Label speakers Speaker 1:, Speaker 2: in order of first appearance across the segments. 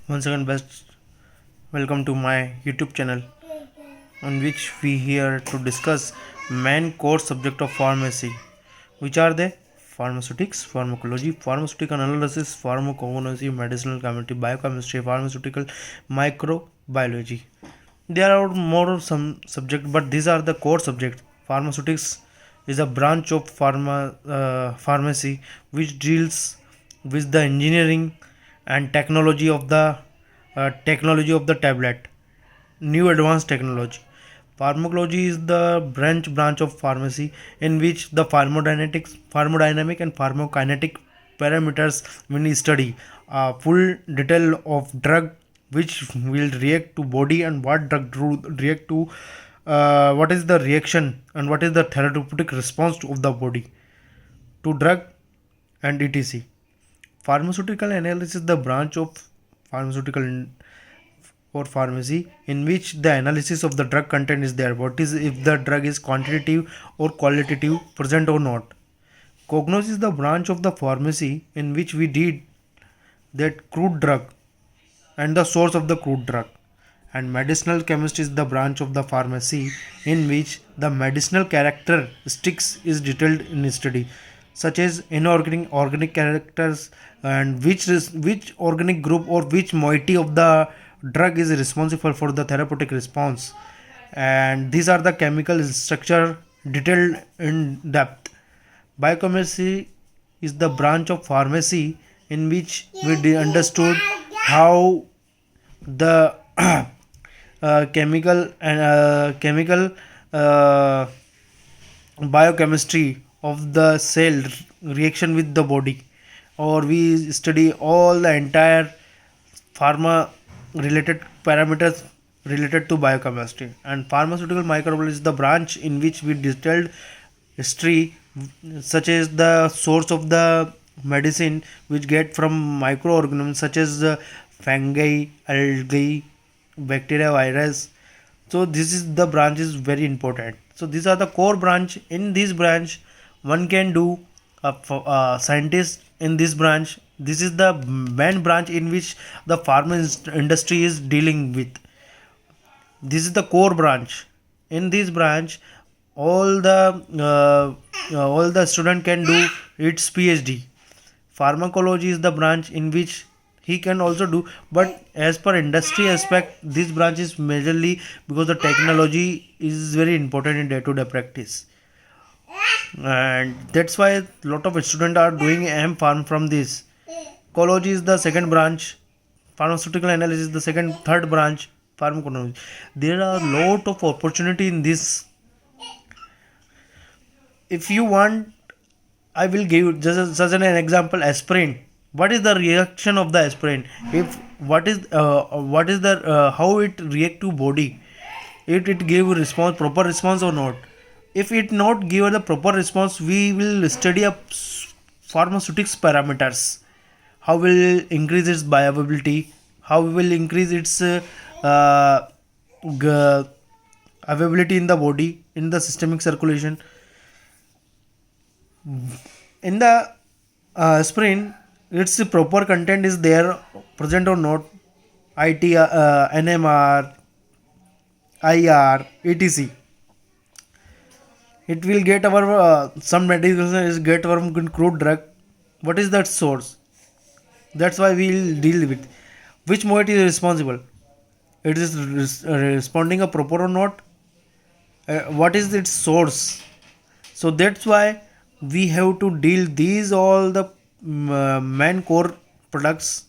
Speaker 1: Once again, best welcome to my YouTube channel, on which we here to discuss main core subject of pharmacy, which are the pharmaceutics, pharmacology, pharmaceutical analysis, pharmacognosy, medicinal chemistry, biochemistry, pharmaceutical microbiology. There are more some subject, but these are the core subjects. Pharmaceutics is a branch of pharmacy which deals with the engineering and technology of the tablet, new advanced technology. Pharmacology is the branch of pharmacy in which the thermodynamic and pharmacokinetic parameters will study full detail of drug which will react to body and what drug react to what is the reaction and what is the therapeutic response of the body to drug and etc. Pharmaceutical analysis is the branch of pharmaceutical or pharmacy in which the analysis of the drug content is there. What is if the drug is quantitative or qualitative, present or not. Cognos is the branch of the pharmacy in which we did that crude drug and the source of the crude drug. And medicinal chemistry is the branch of the pharmacy in which the medicinal characteristics is detailed in study, such as inorganic, organic characters, and which organic group or which moiety of the drug is responsible for the therapeutic response. And these are the chemical structure detailed in depth. Biochemistry is the branch of pharmacy in which we understood how the chemical uh, biochemistry of the cell reaction with the body, or we study all the entire pharma related parameters related to biochemistry. And pharmaceutical microbiology is the branch in which we detailed history, such as the source of the medicine which get from microorganisms such as fungi, algae, bacteria, virus. So this is the branch is very important. So these are the core branch. In this branch one can do a scientist in this branch. This is the main branch in which the pharma industry is dealing with. This is the core branch. In this branch all the student can do its PhD. Pharmacology is the branch in which he can also do, but as per industry aspect this branch is majorly because the technology is very important in day-to-day practice, and that's why a lot of students are doing M Pharm from this. Ecology is the second branch, pharmaceutical analysis is the second third branch, pharmacology. There are a lot of opportunity in this. If you want, I will give you just an example. Aspirin. What is the reaction of the aspirin? If what is the how it react to body? If it give response proper response or not? If it not give the proper response, we will study up pharmaceutics parameters. How will increase its bioavailability? How will increase its uh, g- availability in the body, in the systemic circulation. In the aspirin, its proper content is there, present or not. IT, NMR, IR, etc. It will get our some medication is get our crude drug. What is that source? That's why we'll deal with which moiety is responsible. It is responding a proper or not. What is its source? So that's why we have to deal these all the main core products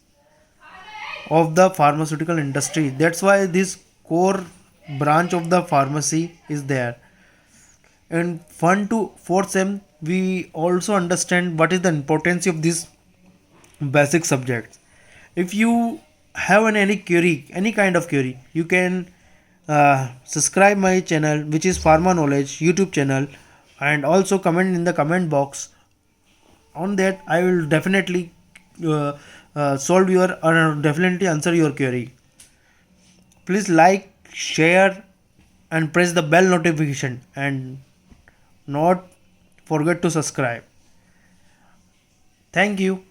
Speaker 1: of the pharmaceutical industry. That's why this core branch of the pharmacy is there. And 1 to 4 sem we also understand what is the importance of these basic subjects. If you have any query, any kind of query, you can subscribe my channel, which is Pharma Knowledge YouTube channel, and also comment in the comment box. On that I will definitely uh, solve your or definitely answer your query. Please like, share, and press the bell notification, and not forget to subscribe. Thank you.